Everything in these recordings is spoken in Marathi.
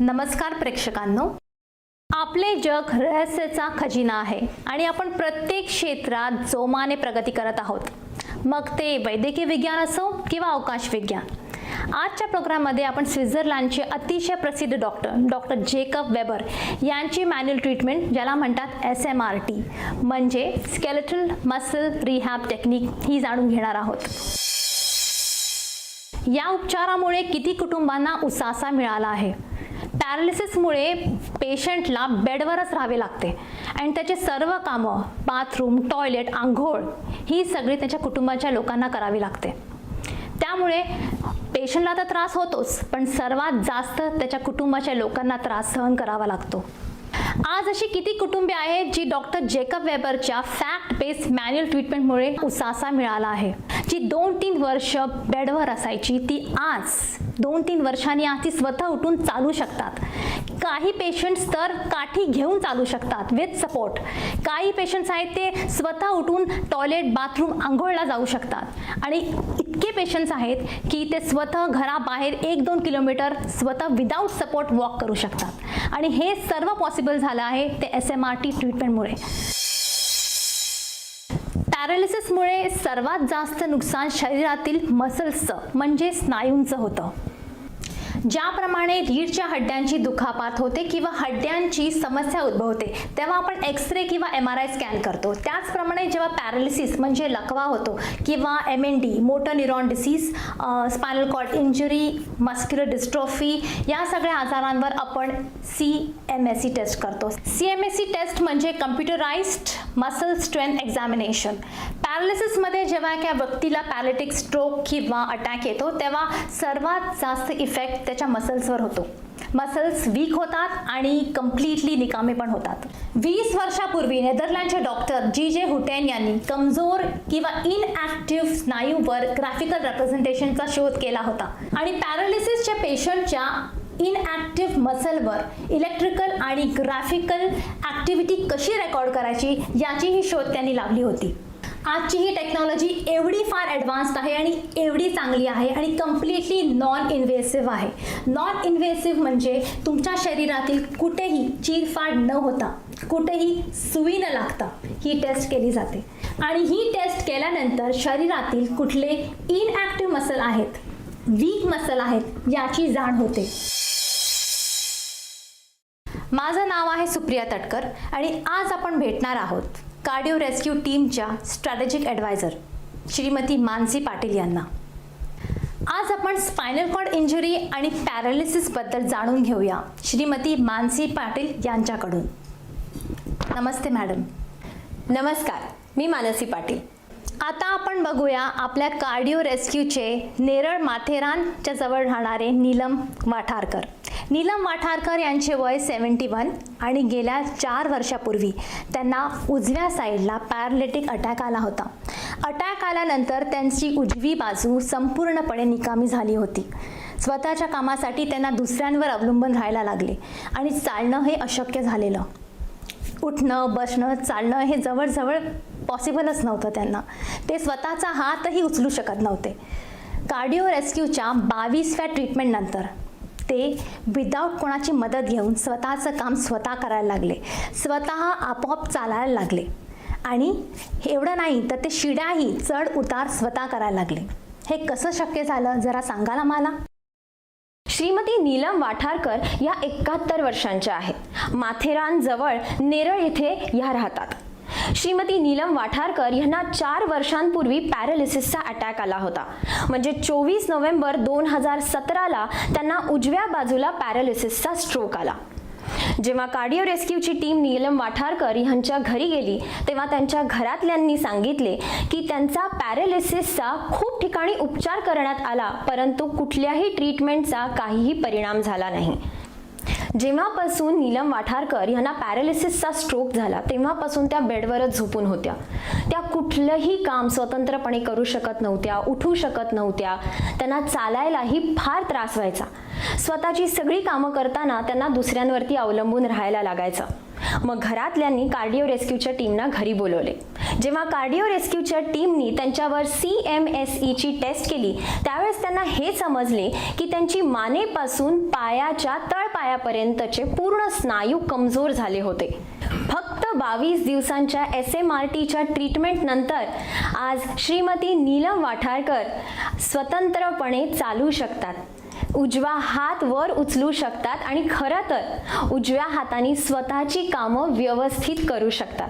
नमस्कार प्रेक्षकांनो, आपले जग रहस्याचा खजिना आहे आणि आपण प्रत्येक क्षेत्रात जोमाने प्रगती करत आहोत. मग ते वैद्यकीय विज्ञान असो किंवा अवकाश विज्ञान. आजच्या प्रोग्राममध्ये आपण स्वित्झर्लंडचे अतिशय प्रसिद्ध डॉक्टर जेकब वेबर यांची मॅन्युअल ट्रीटमेंट, ज्याला म्हणतात SMRT म्हणजे स्केलेटल मसल रिहॅब टेक्निक, ही जाणून घेणार आहोत. या उपचारामुळे किती कुटुंबांना उसासा मिळाला आहे. पॅरालिसिसमुळे पेशंटला बेडवरच राहावे लागते आणि त्याचे सर्व कामं, बाथरूम, टॉयलेट, आंघोळ ही सगळी त्याच्या कुटुंबाच्या लोकांना करावी लागते. त्यामुळे पेशंटला तर त्रास होतोच, पण सर्वात जास्त त्याच्या कुटुंबाच्या लोकांना त्रास सहन करावा लागतो. आज अशी किती कुटुंबे आहेत जी डॉक्टर जेकब वेबरच्या फॅक्ट बेस्ड मॅन्युअल ट्रीटमेंटमुळे उसासा मिळाला आहे. जी 2-3 वर्ष बेडवर असायची ती आज 2-3 वर्षांनी ती स्वतः उठून चालू शकतात. काही पेशंट्स तर काठी घेऊन चालू शकतात विथ सपोर्ट. काही पेशंट्स आहेत ते स्वतः उठून टॉयलेट, बाथरूम, आंघोळला जाऊ शकतात. आणि इतके पेशंट्स आहेत की ते स्वतः घराबाहेर 1-2 किलोमीटर स्वतः विदाउट सपोर्ट वॉक करू शकतात. आणि हे सर्व पॉसिबल झालं आहे ते SMRT ट्रीटमेंटमुळे. पॅरालिसिसमुळे सर्वात जास्त नुकसान शरीरातील मसल्सचं म्हणजे स्नायूंचं होतं. ज्याप्रमाणे रीढच्या हड्ड्यांची दुखापत होते किंवा हड्ड्यांची समस्या उद्भवते तेव्हा आपण एक्सरे किंवा MRI स्कॅन करतो, त्याचप्रमाणे जेव्हा पॅरालिसिस म्हणजे लकवा होतो किंवा MND motor neuron disease, spinal cord injury, muscular dystrophy, या सगळ्या आजारांवर आपण CMSE टेस्ट करतो. CMSE टेस्ट म्हणजे कम्प्युटराइज्ड मसल स्ट्रेंथ एक्झामिनेशन. पॅरालिसिसमध्ये जेव्हा एका व्यक्तीला पॅरालिटिक स्ट्रोक किंवा अटॅक येतो तेव्हा सर्वात जास्त इफेक्ट त्याच्या मसल्सवर होतो. मसल्स वीक होतात आणि कम्प्लिटली निकामी पण होतात. 20 वर्षापूर्वी नेदरलँडचे डॉक्टर G.J. हुटेन यांनी कमजोर किंवा इनॲक्टिव्ह स्नायूवर ग्राफिकल रिप्रेझेंटेशनचा शोध केला होता आणि पॅरालिसिसच्या पेशंटच्या इनॲक्टिव्ह मसलवर इलेक्ट्रिकल आणि ग्राफिकल ॲक्टिव्हिटी कशी रेकॉर्ड करायची याचीही शोध त्यांनी लावली होती. आजची ही टेक्नॉलॉजी एवढी फार ॲडव्हान्स्ड आहे आणि एवढी चांगली आहे आणि कम्प्लिटली नॉन इन्व्हेसिव्ह आहे. नॉन इन्व्हेसिव्ह म्हणजे तुमच्या शरीरातील कुठेही चीरफाड न होता, कुठेही सुई न लागता ही टेस्ट केली जाते. आणि ही टेस्ट केल्यानंतर शरीरातील कुठले इनॲक्टिव्ह मसल आहेत, वीक मसल आहेत याची जाण होते. माझं नाव आहे सुप्रिया तटकर आणि आज आपण भेटणार आहोत कार्डिओ रेस्क्यू टीमच्या स्ट्रॅटेजिक ॲडवायझर श्रीमती मानसी पाटील यांना. आज आपण स्पायनल कॉर्ड इंजुरी आणि पॅरालिसिसबद्दल जाणून घेऊया श्रीमती मानसी पाटील यांच्याकडून. नमस्ते मॅडम. नमस्कार, मी मानसी पाटील. आता आपण बघूया आपल्या कार्डिओ रेस्क्यूचे नेरळ माथेरानच्या जवळ राहणारे नीलम वाठारकर. नीलम वाठारकर यांचे वय 71 आणि गेल्या 4 वर्षापूर्वी त्यांना उजव्या साईडला पॅरालिटिक अटॅक आला होता. अटॅक आल्यानंतर त्यांची उजवी बाजू संपूर्णपणे निकामी झाली होती. स्वतःच्या कामासाठी त्यांना दुसऱ्यांवर अवलंबून राहायला लागले आणि चालणं हे अशक्य झालेलं. उठणं, बसणं, चालणं हे जवळजवळ पॉसिबलच नव्हतं त्यांना. ते स्वतःचा हातही उचलू शकत नव्हते. कार्डिओ रेस्क्यूच्या 22व्या ट्रीटमेंटनंतर ते विदाऊट कोणाची मदत घेऊन स्वतःचं काम स्वतः करायला लागले. स्वतः आपोआप चालायला लागले आणि एवढं नाही तर ते शिड्याही चढ उतार स्वतः करायला लागले. हे कसं शक्य झालं जरा सांगाल मला? श्रीमती नीलम वाठारकर या 71 वर्षांच्या आहेत. माथेरान जवळ नेरळ येथे या राहतात. श्रीमती नीलम वाठारकर यांना 4 वर्षांपूर्वी पॅरालिसिसचा अटॅक आला होता. म्हणजे 24 नोव्हेंबर 2017ला त्यांना उजव्या बाजूला पॅरालिसिसचा स्ट्रोक आला. जेव्हा कार्डिओ रेस्क्यूची टीम नीलम वाठारकर यांच्या घरी गेली तेव्हा त्यांच्या घरातल्यांनी सांगितले की त्यांचा पॅरालिसिसचा खूप ठिकाणी उपचार करण्यात आला, परंतु कुठल्याही ट्रीटमेंटचा काहीही परिणाम झाला नाही. जेव्हापासून नीलम वाठारकर यांना पॅरालिसिसचा स्ट्रोक झाला तेव्हापासून त्या बेडवरच झोपून होत्या. त्या कुठलंही काम स्वतंत्रपणे करू शकत नव्हत्या, उठू शकत नव्हत्या. त्यांना चालायलाही फार त्रास व्हायचा. स्वतःची सगळी कामं करताना त्यांना दुसऱ्यांवरती अवलंबून राहायला लागायचं. मग घरातल्यांनी कार्डिओ रेस्क्यूच्या टीमना घरी बोलवले. जेव्हा कार्डिओ रेस्क्यूच्या टीमनी त्यांच्यावर CMSE ची टेस्ट केली त्यावेळेस त्यांना हे समजले की त्यांची मानेपासून पायाच्या तळपासून पायापर्यंतचे पूर्ण स्नायू कमजोर झाले होते. फक्त 22 दिवसांच्या SMRTच्या ट्रीटमेंट नंतर आज श्रीमती नीलम वाठारकर स्वतंत्रपणे चालू शकतात, उजवा हात वर उचलू शकतात आणि खरं तर उजव्या हाताने स्वतःची कामं व्यवस्थित करू शकतात.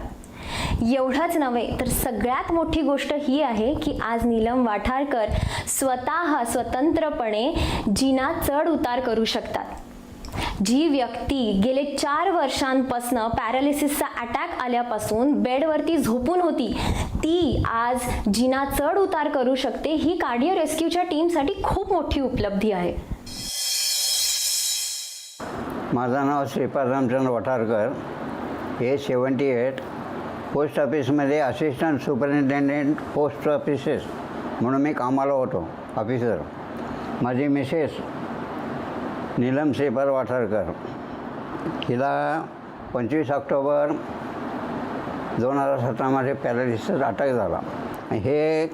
एवढंच नव्हे तर सगळ्यात मोठी गोष्ट ही आहे की आज नीलम वाठारकर स्वतः स्वतंत्रपणे जिना चढ उतार करू शकतात. जी व्यक्ती गेले 4 वर्षांपासून पॅरालिसिसचा अटॅक आल्यापासून बेडवरती झोपून होती, ती आज जिना चढ उतार करू शकते. ही कार्डिओ रेस्क्यूच्या टीमसाठी खूप मोठी उपलब्धी आहे. माझं नाव श्रीपाद रामचंद्र वाठारकर, एज 78, पोस्ट ऑफिसमध्ये असिस्टंट सुपरिंटेंडेंट पोस्ट ऑफिसेस म्हणून मी कामाला होतो, ऑफिसर. माझी मिसेस नीलम श्रीपाद वाठारकर, हिला 25 ऑक्टोबर 2017मध्ये पॅरालिसिस अटॅक झाला. हे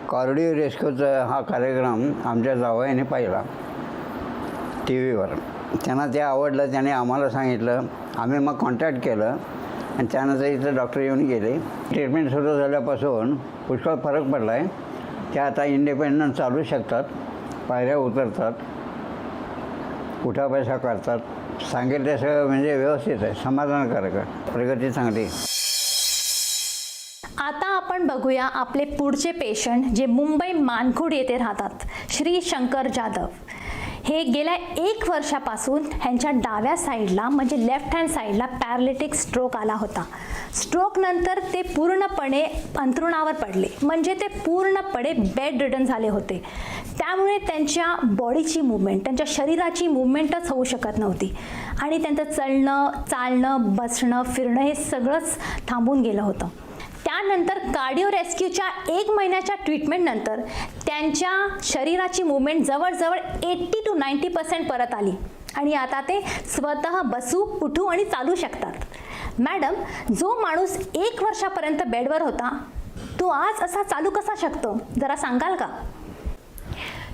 कार्डिओ रेस्क्यूचा हा कार्यक्रम आमच्या जावयाने पाहिला TV वर. त्यांना ते आवडलं, त्याने आम्हाला सांगितलं. आम्ही मग कॉन्टॅक्ट केलं आणि त्यानंतर इथं डॉक्टर येऊन गेले. ट्रीटमेंट सुरू झाल्यापासून पुष्कळ फरक पडला आहे. त्या आता इंडिपेंडंट चालू शकतात, पायऱ्या उतरतात, उठाबसा करतात. सांगेल ते सगळं म्हणजे व्यवस्थित आहे, समाधानकारक आहे, प्रगती चांगली. आता आपण बघूया आपले पुढचे पेशंट जे मुंबई मानखुर्द येथे राहतात, श्री शंकर जाधव. हे गेल्या 1 वर्षापासून ह्यांच्या डाव्या साईडला म्हणजे लेफ्ट हँड साईडला पॅरालिटिक स्ट्रोक आला होता. स्ट्रोक नंतर ते पूर्णपणे अंथरुणावर पडले, म्हणजे ते पूर्णपणे बेड रिडन झाले होते. त्यामुळे त्यांच्या बॉडीची मूवमेंट, त्यांच्या शरीराची मूवमेंटच होऊ शकत नव्हती आणि त्यांचं चलणं, चालणं, बसणं, फिरणं हे सगळंच थांबून गेलं होतं. त्यानंतर कार्डिओ रेस्क्यूच्या 1 महिन्याच्या ट्रीटमेंटनंतर त्यांच्या शरीराची मूवमेंट जवळजवळ 80 to 90% परत आली आणि आता ते स्वतः बसू, उठू आणि चालू शकतात. मॅडम, जो माणूस 1 वर्षापर्यंत बेडवर होता, तो आज असा चालू कसा शकतो, जरा सांगाल का?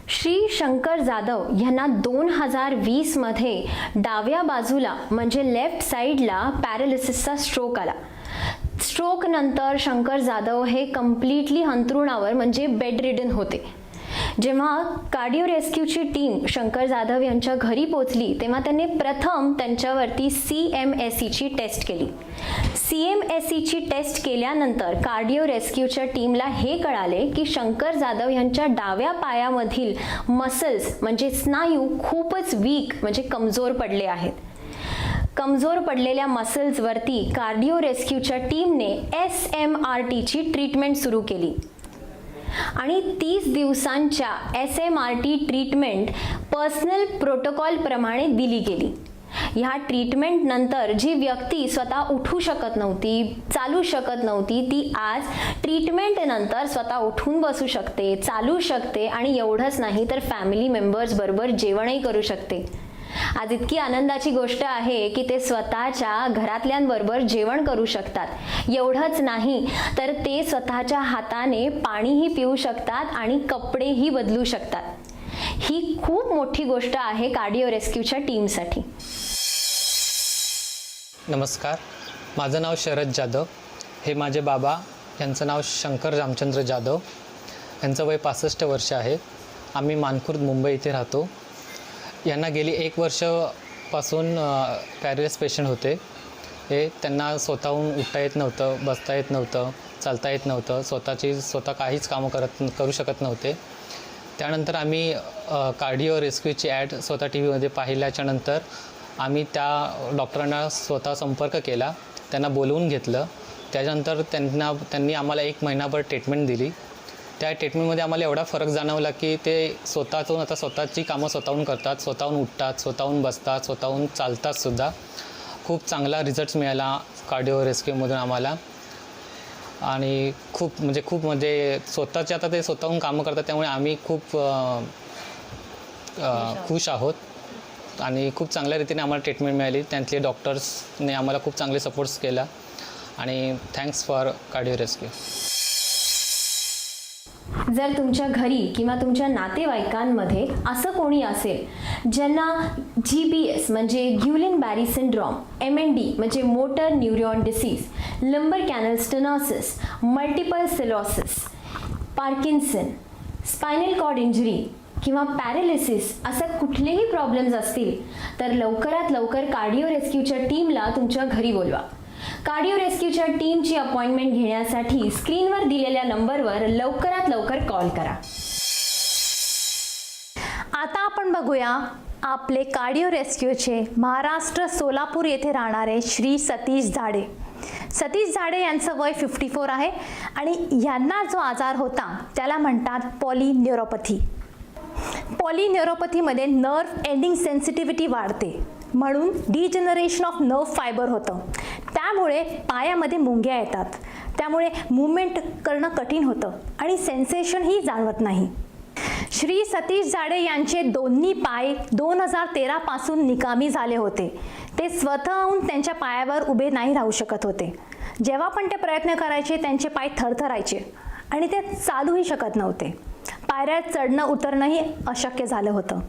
श्री शंकर जाधव यांना 2020 मध्ये डाव्या बाजूला म्हणजे लेफ्ट साईडला पॅरालिसिसचा स्ट्रोक आला. स्ट्रोक नंतर शंकर जाधव हे कम्प्लिटली अंथरुणावर म्हणजे बेड रिडन होते. जेव्हा कार्डिओ रेस्क्यूची टीम शंकर जाधव यांच्या घरी पोहोचली तेव्हा त्यांनी प्रथम त्यांच्यावरती CMSEची टेस्ट केली. CMSEची टेस्ट केल्यानंतर कार्डिओ रेस्क्यूच्या टीमला हे कळाले की शंकर जाधव यांच्या डाव्या पायामधील मसल्स म्हणजे स्नायू खूपच वीक म्हणजे कमजोर पडले आहेत. कमजोर पडलेल्या मसल्सवरती कार्डिओ रेस्क्यूच्या टीमने SMRTची ट्रीटमेंट सुरू केली आणि 30 दिवसांच्या SMRT ट्रीटमेंट पर्सनल प्रोटोकॉल प्रमाणे दिली गेली. ह्या ट्रीटमेंट नंतर जी व्यक्ती स्वतः उठू शकत नव्हती, चालू शकत नव्हती, ती आज ट्रीटमेंट नंतर स्वतः उठून बसू शकते, चालू शकते आणि एवढंच नाही तर फॅमिली मेंबर्स बरोबर जेवणही करू शकते. आज इतकी आनंदाची गोष्ट आहे की ते स्वतःच्या घरातल्यांबरोबर जेवण करू शकतात. एवढंच नाही तर ते स्वतःच्या हाताने पाणीही पिऊ शकतात आणि कपडेही बदलू शकतात. ही खूप मोठी गोष्ट आहे कार्डिओ रेस्क्यूच्या टीमसाठी. नमस्कार, माझं नाव शरद जाधव. हे माझे बाबा, यांचं नाव शंकर रामचंद्र जाधव. यांचं वय 65 वर्ष आहे. आम्ही मानखुर्द मुंबई इथे राहतो. यांना गेली 1 वर्षापासून पॅरालिसिस पेशंट होते. हे त्यांना स्वतःहून उठता येत नव्हतं, बसता येत नव्हतं, चालता येत नव्हतं, स्वतः काहीच कामं करू शकत नव्हते. त्यानंतर आम्ही कार्डिओ रेस्क्यूची ॲड स्वतः TV पाहिल्याच्यानंतर आम्ही त्या डॉक्टरांना स्वतः संपर्क केला, त्यांना बोलवून घेतलं. त्याच्यानंतर त्यांनी आम्हाला 1 महिनाभर ट्रीटमेंट दिली. त्या ट्रीटमेंटमध्ये आम्हाला एवढा फरक जाणवला की ते स्वतःहून आता स्वतःची कामं स्वतःहून करतात, स्वतःहून उठतात, स्वतःहून बसतात, स्वतःहून चालतातसुद्धा. खूप चांगला रिझल्ट्स मिळाला कार्डिओ रेस्क्यूमधून आम्हाला आणि खूप म्हणजे स्वतःचे आता ते स्वतःहून कामं करतात. त्यामुळे आम्ही खूप खुश आहोत आणि खूप चांगल्या रीतीने आम्हाला ट्रीटमेंट मिळाली. त्यातले डॉक्टर्सने आम्हाला खूप चांगले सपोर्ट्स केला आणि थँक्स फॉर कार्डिओ रेस्क्यू. जर तुमच्या घरी किंवा तुमच्या नातेवाईकांमध्ये असं कोणी असेल ज्यांना GPS म्हणजे ग्युलिन बॅरी सिंड्रॉम, MND म्हणजे motor neuron disease, lumbar canal stenosis, multiple sclerosis, Parkinson, spinal cord injury किंवा पॅरालिसिस असे कुठलेही प्रॉब्लेम्स असतील तर लवकरात लवकर कार्डिओ रेस्क्यूच्या टीमला तुमच्या घरी बोलवा. कार्डिओ रेस्क्यूच्या टीमची अपॉइंटमेंट घेण्यासाठी स्क्रीनवर दिलेल्या नंबरवर लवकरात लवकर कॉल करा. आता आपण बघूया आपले कार्डिओ रेस्क्यूचे महाराष्ट्र सोलापूर येथे राहणारे श्री सतीश झाडे. सतीश झाडे यांचं वय 54 आहे आणि यांना जो आजार होता त्याला म्हणतात पॉलिन्युरोपॅथी. पॉलिन्युरोपॅथीमध्ये नर्व्ह एंडिंग सेन्सिटिव्हिटी वाढते म्हणून डिजनरेशन ऑफ नर्व्ह फायबर होतं. त्यामुळे पायामध्ये मुंग्या येतात, त्यामुळे मूवमेंट करणं कठीण होतं आणि सेन्सेशनही जाणवत नाही. श्री सतीश झाडे यांचे दोन्ही पाय 2013 पासून निकामी झाले होते. ते स्वतःहून त्यांच्या पायावर उभे नाही राहू शकत होते. जेव्हा पण ते प्रयत्न करायचे त्यांचे पाय थरथरायचे आणि ते चालूही शकत नव्हते. पायऱ्या चढणं उतरणंही अशक्य झालं होतं.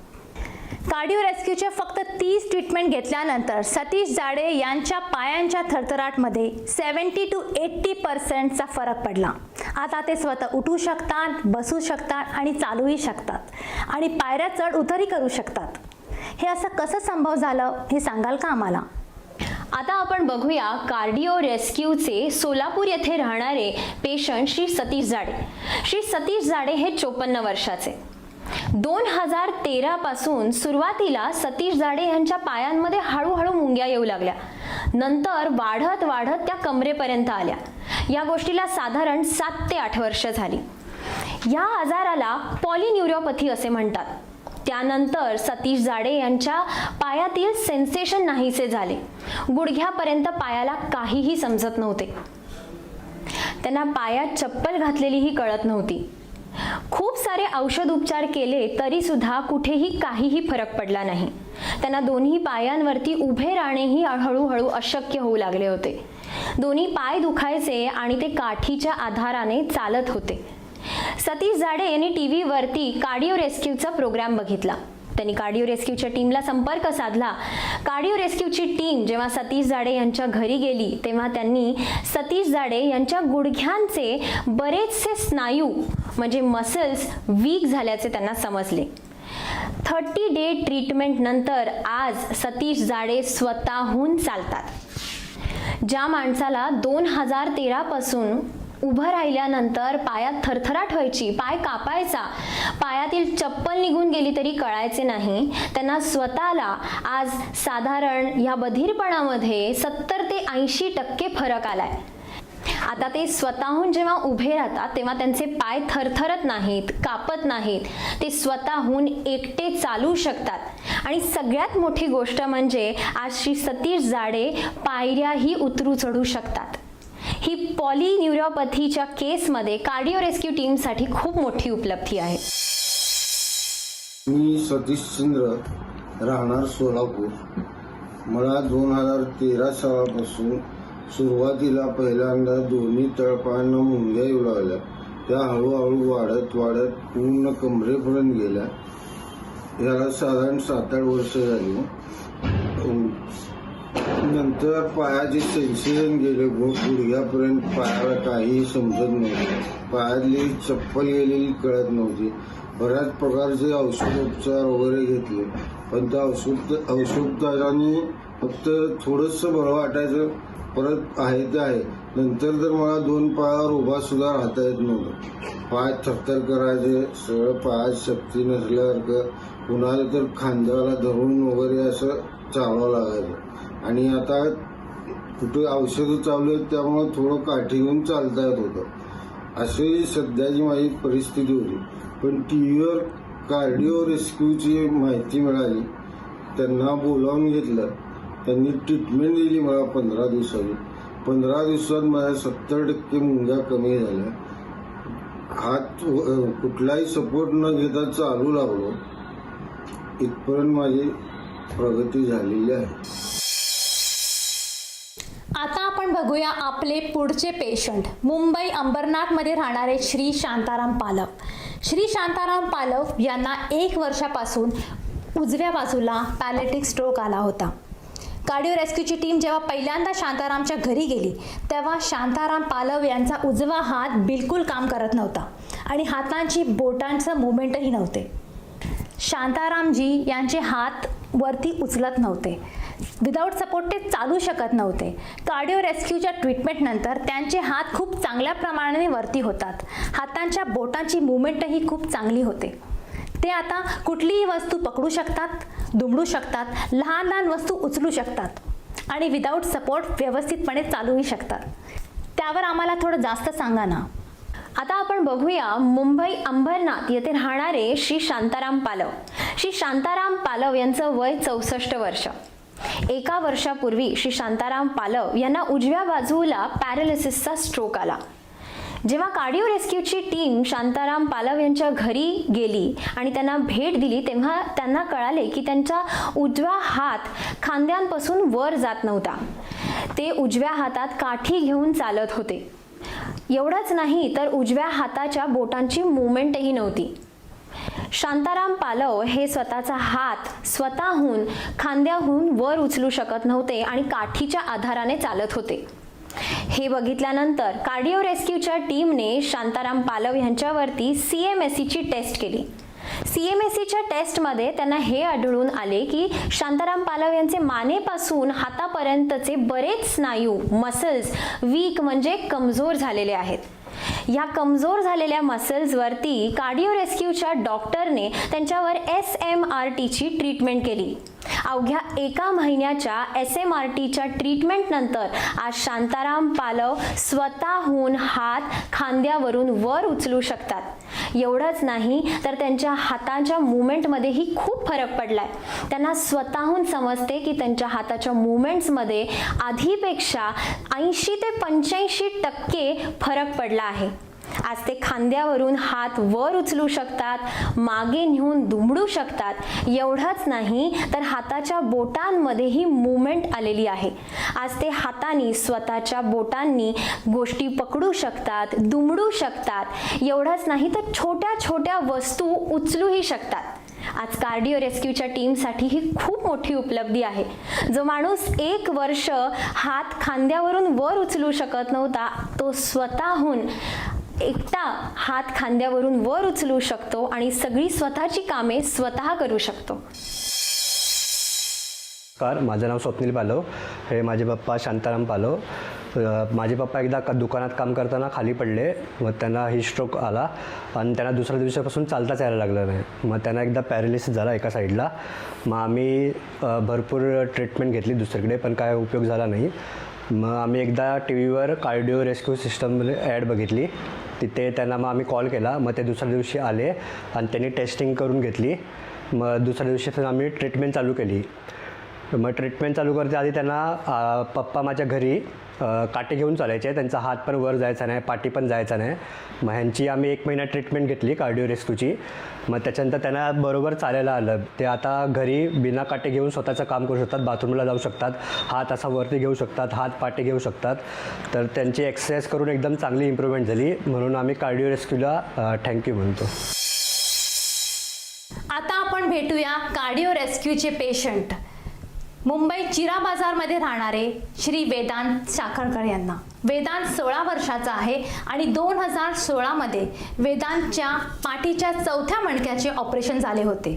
कार्डिओ रेस्क्यूचे फक्त 30 ट्रीटमेंट घेतल्यानंतर सतीश झाडे यांच्या पायांच्या थरथराटमध्ये 70 to 80% फरक पडला. आता ते स्वतः उठू शकतात, बसू शकतात आणि चालूही शकतात आणि पायऱ्या चढ उतरही करू शकतात. हे असं कसं संभव झालं हे सांगाल का आम्हाला? आता आपण बघूया कार्डिओ रेस्क्यूचे सोलापूर येथे राहणारे पेशंट श्री सतीश झाडे. श्री सतीश झाडे हे 54 वर्षाचे. 2013 पासून सुरुवातीला सतीश झाडे यांच्या पायांमध्ये हळूहळू मुंग्या येऊ लागल्या. नंतर वाढत वाढत त्या कमरेपर्यंत आल्या. या गोष्टीला साधारण 7 ते 8 वर्ष झाली. या आजाराला पॉलिन्युरोपॅथी असे म्हणतात. त्यानंतर सतीश झाडे यांच्या पायातील सेन्सेशन नाहीसे झाले. गुडघ्यापर्यंत पायाला काहीही समजत नव्हते. त्यांना पायात चप्पल घातलेलीही कळत नव्हती. खूप सारे औषध उपचार केले तरी सुद्धा कुठेही काहीही फरक पडला नाही. त्यांना दोन्ही पायांवरती उभे राहणेही हळूहळू अशक्य होऊ लागले होते. दोन्ही पाय दुखायचे आणि ते काठीच्या आधाराने चालत होते. सतीश झाडे यांनी टीव्हीवरती कार्डिओ रेस्क्यूचा प्रोग्राम बघितला. त्यांनी कार्डिओ रेस्क्यूच्या टीमला संपर्क साधला. कार्डिओ रेस्क्यूची टीम जेव्हा सतीश झाडे यांच्या घरी गेली तेव्हा त्यांनी सतीश झाडे यांच्या गुडघ्यांचे बरेचसे स्नायू म्हणजे मसल्स वीक झाल्याचे त्यांना समजले. 30 डे ट्रीटमेंट नंतर आज सतीश झाडे स्वतःहून चालतात. ज्या माणसाला 2013 पासून उभं राहिल्यानंतर पायात थरथराट व्हायची, पाय कापायचा, पायातील चप्पल निघून गेली तरी कळायचे नाही, त्यांना स्वतःला आज साधारण या बधीरपणामध्ये 70 ते 80% फरक आलाय. आता ते स्वतःहून जेव्हा उभे राहतात तेव्हा त्यांचे पाय थरथरत नाहीत, कापत नाहीत. ते स्वतःहून एकटे चालू शकतात आणि सगळ्यात मोठी गोष्ट म्हणजे आज श्री सतीश झाडे पायऱ्याही उतरू चढू शकतात. ही पॉलिन्युरोपॅथीच्या केसमध्ये कार्डिओ रेस्क्यू टीमसाठी खूप मोठी उपलब्धी आहे. मी सतीश चंद्र राहणार सोलापूर. मला 2013 सालापासून सुरुवातीला पहिल्यांदा दोन्ही तळपायांना मुंग्या येऊ लागल्या. त्या हळूहळू वाढत वाढत पूर्ण कमरेपर्यंत गेल्या. याला साधारण 7-8 वर्ष झाली. नंतर पायाचे सेन्सेशन गेले. गुडघ्यापर्यंत पायाला काही समजत नव्हते. पायातली चप्पल गेलेली कळत नव्हती. बऱ्याच प्रकारचे औषधोपचार वगैरे घेतले पण त्या औषधोपचारांनी फक्त थोडंसं बरं वाटायचं. परत आहे ते आहे. नंतर तर मला 2 पायावर उभा सुद्धा राहता येत नव्हतं. पाय थरथर करायचे, सगळं पायात शक्ती नसल्यासारखं. कुणाला तर खांद्याला धरून वगैरे असं चालवावं लागायचं. आणि आता कुठे औषधं चालू आहेत त्यामुळे थोडं काठी घेऊन चालता येत होतं. अशी सध्याची माझी परिस्थिती होती. पण टीव्हीवर कार्डिओ रेस्क्यूची माहिती मिळाली. त्यांना बोलावून घेतलं. त्यांनी ट्रीटमेंट दिली मला 15 दिवसाची. 15 दिवसात माझ्या 70% मुंग्या कमी झाल्या. हात कुठलाही सपोर्ट न घेता चालू लागलो. इथपर्यंत माझी प्रगती झालेली आहे. आता आपण आपण बघूया आपले पुढचे पेशंट, मुंबई अंबरनाथमध्ये राहणारे श्री शांताराम पालव. श्री शांताराम पालव यांना 1 वर्षापासून उजव्या बाजूला पॅलेटिक स्ट्रोक आला होता. कार्डिओ रेस्क्यूची टीम जेव्हा पहिल्यांदा शांतारामच्या घरी गेली तेव्हा शांताराम पालव यांचा उजवा हात बिलकुल काम करत नव्हता आणि हातांची बोटांचं मुवमेंटही नव्हते. शांतारामजी यांचे हात वरती उचलत नव्हते. विदाऊट सपोर्ट ते चालू शकत नव्हते. कार्डिओ रेस्क्यूच्या ट्रीटमेंटनंतर त्यांचे हात खूप चांगल्या प्रमाणाने वरती होतात. हातांच्या बोटांची मुवमेंटही खूप चांगली होते. ते आता कुठलीही वस्तू पकडू शकतात, दुमडू शकतात, लहान लहान वस्तू उचलू शकतात आणि विदाऊट सपोर्ट व्यवस्थितपणे चालूही शकतात. त्यावर आम्हाला थोडं जास्त सांगा ना. आता आपण बघूया मुंबई अंबरनाथ येथे राहणारे श्री शांताराम पालव. श्री शांताराम पालव यांचं वय 64 वर्ष. 1 वर्षापूर्वी श्री शांताराम पालव यांना उजव्या बाजूला पॅरालिसिसचा स्ट्रोक आला. जेव्हा कार्डिओ रेस्क्यूची टीम शांताराम पालव यांच्या घरी गेली आणि त्यांना भेट दिली तेव्हा त्यांना कळाले की त्यांचा उजवा हात खांद्यांपासून वर जात नव्हता. ते उजव्या हातात काठी घेऊन चालत होते. एवढंच नाही तर उजव्या हाताच्या बोटांची मुवमेंटही नव्हती. शांताराम पालव हे स्वतःचा हात स्वतःहून खांद्याहून वर उचलू शकत नव्हते आणि काठीच्या आधाराने चालत होते. हे बघितल्यानंतर कार्डिओ रेस्क्यूच्या टीमने शांताराम पालव यांच्यावरती CMSEची टेस्ट केली. CMSEच्या टेस्टमध्ये त्यांना हे आढळून आले की शांताराम पालव यांचे मानेपासून हातापर्यंतचे बरेच स्नायू मसल्स वीक म्हणजे कमजोर झालेले आहेत. या कमजोर झालेल्या मसल्सवरती कार्डिओ रेस्क्यूच्या डॉक्टरने त्यांच्यावर SMRTची ट्रीटमेंट केली. अवघ्या 1 महिन्याच्या SMRTच्या ट्रीटमेंट नंतर आज शांताराम पालव स्वतःहून हात खांद्यावरून वर उचलू शकतात. एवढंच नाही तर त्यांच्या हातांच्या मुवमेंटमध्येही खूप फरक पडलाय. त्यांना स्वतःहून समजते की त्यांच्या हाताच्या मुवमेंट्समध्ये आधीपेक्षा 80 ते 85% फरक पडला आहे. आज ते खांद्यावरून हात वर उचलू शकतात, मागे नेऊन दुमडू शकतात. एवढंच नाही तर हाताच्या बोटांमध्येही मुवमेंट आलेली आहे. आज ते हातांनी स्वतःच्या बोटांनी गोष्टी पकडू शकतात, दुमडू शकतात. एवढंच नाही तर छोट्या छोट्या वस्तू उचलूही शकतात. आज कार्डिओ रेस्क्यूच्या टीमसाठी ही खूप मोठी उपलब्धी आहे. जो माणूस 1 वर्ष हात खांद्यावरून वर उचलू शकत नव्हता तो स्वतःहून एकटा हात खांद्यावरून वर उचलू शकतो आणि सगळी स्वतःची कामे स्वतः करू शकतो. माझं नाव स्वप्नील पालव. हे माझे पप्पा शांताराम पालव. माझे पप्पा एकदा दुकानात काम करताना खाली पडले. मग त्यांना ही स्ट्रोक आला आणि त्यांना दुसऱ्या दिवसापासून चालताच यायला लागलं नाही. मग त्यांना एकदा पॅरालिसिस झाला एका साईडला. मग आम्ही भरपूर ट्रीटमेंट घेतली दुसरीकडे पण काय उपयोग झाला नाही. मग आम्ही एकदा TVवर कार्डिओ रेस्क्यू सिस्टममध्ये ॲड बघितली. तिथे त्यांना मग आम्ही कॉल केला. मग ते दुसऱ्या दिवशी आले आणि त्यांनी टेस्टिंग करून घेतली. मग दुसऱ्या दिवशी आम्ही ट्रीटमेंट चालू केली. मग ट्रीटमेंट चालू करते आधी त्यांना पप्पा माझ्या घरी काटे घेऊन चालायचे. त्यांचा हात पण वर जायचा नाही, पाठी पण जायचा नाही. मग ह्यांची आम्ही 1 महिना ट्रीटमेंट घेतली कार्डिओ रेस्क्यूची. मग त्याच्यानंतर त्यांना बरोबर चालायला आलं. ते आता घरी बिना काटे घेऊन स्वतःचं काम करू शकतात, बाथरूमला जाऊ शकतात, हात असा वरती घेऊ शकतात, हात पाटे घेऊ शकतात. तर त्यांची एक्सरसाइज करून एकदम चांगली इम्प्रूव्हमेंट झाली. म्हणून आम्ही कार्डिओ रेस्क्यूला थँक्यू म्हणतो. आता आपण भेटूया कार्डिओ रेस्क्यूचे पेशंट, मुंबई चिरा बाजारमध्ये राहणारे श्री वेदांत साखरकर यांना. वेदांत 16 वर्षाचा आहे आणि 2016मध्ये वेदांतच्या पाठीच्या 4थ्या मणक्याचे ऑपरेशन झाले होते.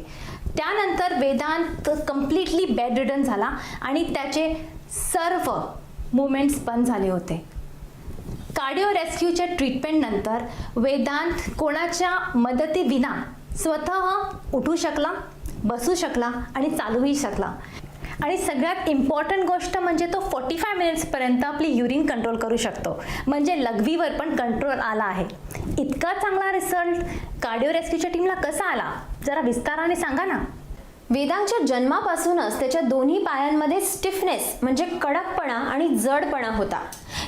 त्यानंतर वेदांत कम्प्लिटली बेडरिडन झाला आणि त्याचे सर्व मुवमेंट्स बंद झाले होते. कार्डिओ रेस्क्यूच्या ट्रीटमेंटनंतर वेदांत कोणाच्या मदतीविना स्वतः उठू शकला, बसू शकला आणि चालूही शकला. आणि सगळ्यात इम्पॉर्टंट गोष्ट म्हणजे तो 45 मिनिट्सपर्यंत आपली युरिन कंट्रोल करू शकतो. म्हणजे लघवीवर पण कंट्रोल आला आहे. इतका चांगला रिझल्ट कार्डिओ रेस्क्यूच्या टीमला कसा आला, जरा विस्ताराने सांगा ना. वेदांतच्या जन्मापासूनच त्याच्या दोन्ही पायांमध्ये स्टिफनेस म्हणजे कडकपणा आणि जडपणा होता.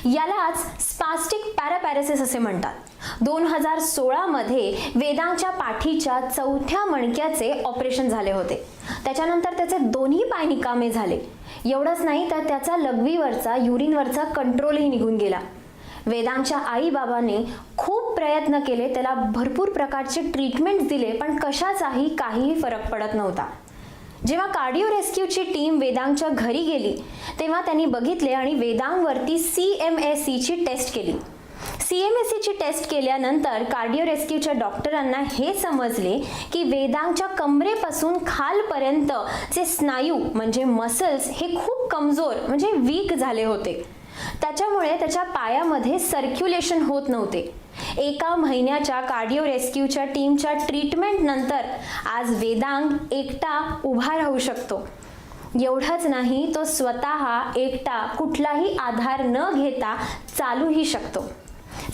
यालाच स्पास्टिक पॅरापॅरेसिस असे म्हणतात. 2016मध्ये वेदांतच्या पाठीच्या 4थ्या मणक्याचे ऑपरेशन झाले होते. त्याच्यानंतर त्याचे दोन्ही पाय निकामी झाले. एवढंच नाही तर त्याचा लघवीवरचा युरिनवरचा कंट्रोलही निघून गेला. वेदांच्या आईबाबांनी खूप प्रयत्न केले, त्याला भरपूर प्रकारचे ट्रीटमेंट्स दिले, पण कशाचाही काहीही फरक पडत नव्हता. जेव्हा कार्डिओ रेस्क्यूची टीम वेदांच्या घरी गेली तेव्हा त्यांनी बघितले आणि वेदांवरती CMSCची टेस्ट केली. CMSCची टेस्ट केल्यानंतर कार्डिओ रेस्क्यूच्या डॉक्टरांना हे समजले की वेदांच्या कमरेपासून खालपर्यंत जे स्नायू म्हणजे मसल्स हे खूप कमजोर म्हणजे वीक झाले होते. त्याच्यामुळे त्याच्या पायामध्ये सर्क्युलेशन होत नव्हते. 1 महिन्याच्या कार्डिओ रेस्क्यूच्या टीमच्या ट्रीटमेंट नंतर आज वेदांग एकटा उभा राहू शकतो. एवढंच नाही, तो स्वतः एकटा कुठलाही आधार न घेता चालूही शकतो.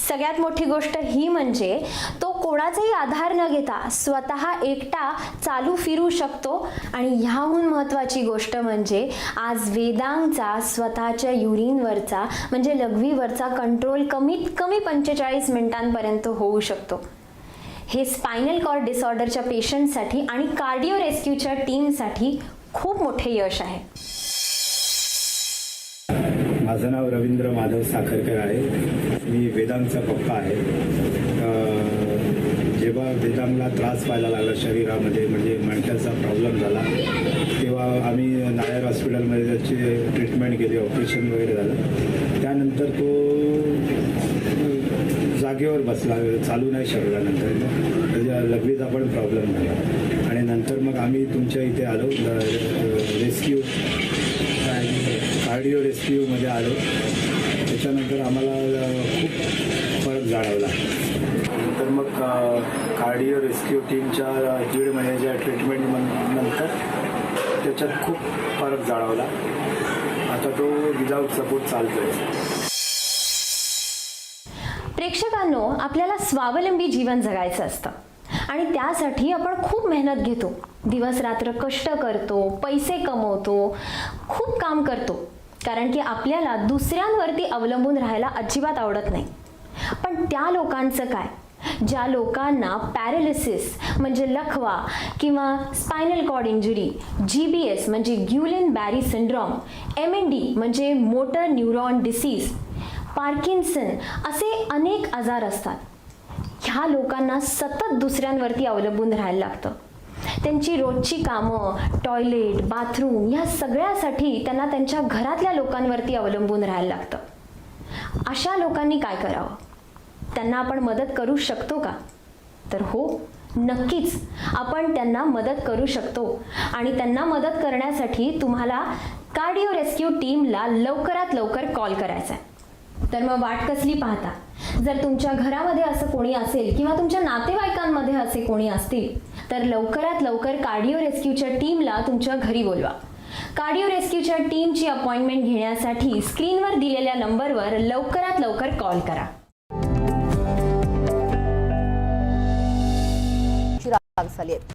सगळ्यात मोठी गोष्ट ही म्हणजे तो कोणाचाही आधार न घेता स्वतः एकटा चालू फिरू शकतो. आणि ह्याहून महत्त्वाची गोष्ट म्हणजे आज वेदांगचा स्वतःच्या युरिनवरचा म्हणजे लघवीवरचा कंट्रोल कमीत कमी 45 मिनिटांपर्यंत होऊ शकतो. हे स्पायनल कॉर्ड डिसऑर्डरच्या पेशंटसाठी आणि कार्डिओ रेस्क्यूच्या टीमसाठी खूप मोठे यश आहे. माझं नाव रवींद्र माधव साखरकर आहे. मी वेदांगचा पप्पा आहे. जेव्हा वेदांगला त्रास व्हायला लागला शरीरामध्ये म्हणजे मणक्याचा प्रॉब्लेम झाला तेव्हा आम्ही नायर हॉस्पिटलमध्ये त्याची ट्रीटमेंट केली, ऑपरेशन वगैरे झालं. त्यानंतर तो जागेवर बसला, चालू नाही शकला. नंतर त्याच्या लघवीचा पण प्रॉब्लेम झाला आणि नंतर मग आम्ही तुमच्या इथे आलो, रेस्क्यू कार्डिओ रेस्क्यूमध्ये आलो. त्याच्यानंतर आम्हाला खूप फरक जाणवला. नंतर मग कार्डिओ रेस्क्यू टीमच्या 1.5 महिन्याच्या ट्रीटमेंट नंतर त्याच्यात खूप फरक जाणवला. आता तो विदाऊट सपोर्ट चालतोय. प्रेक्षकांनो, आपल्याला स्वावलंबी जीवन जगायचं असतं आणि त्यासाठी आपण खूप मेहनत घेतो, दिवस रात्र कष्ट करतो, पैसे कमवतो, खूप काम करतो, कारण की आपल्याला दुसऱ्यांवरती अवलंबून राहायला अजिबात आवडत नाही. पण त्या लोकांचं काय, ज्या लोकांना पॅरालिसिस म्हणजे लकवा किंवा स्पायनल कॉर्ड इंजुरी, GBS म्हणजे ग्युलिन बॅरी सिंड्रोम, MND म्हणजे मोटर न्यूरॉन डिसीज, पार्किन्सन असे अनेक आजार असतात. ह्या लोकांना सतत दुसऱ्यांवरती अवलंबून राहायला लागतं. त्यांची रोजची कामं, टॉयलेट, बाथरूम ह्या सगळ्यासाठी त्यांना त्यांच्या घरातल्या लोकांवरती अवलंबून राहायला लागतं. अशा लोकांनी काय करावं? त्यांना आपण मदत करू शकतो का? तर हो, नक्कीच आपण त्यांना मदत करू शकतो. आणि त्यांना मदत करण्यासाठी तुम्हाला कार्डिओ रेस्क्यू टीमला लवकरात लवकर कॉल करायचा आहे. तर मग वाट कसली पाहता? जर तुमच्या घरामध्ये असं कोणी असेल किंवा तुमच्या नातेवाईकांमध्ये असे कोणी असतील तर लवकरात लवकर कार्डिओ रेस्क्यूच्या टीमला तुमच्या घरी बोलवा. कार्डिओ रेस्क्यूच्या टीमची अपॉइंटमेंट घेण्यासाठी स्क्रीनवर दिलेल्या नंबरवर लवकरात लवकर कॉल करा. राग झाली आहे.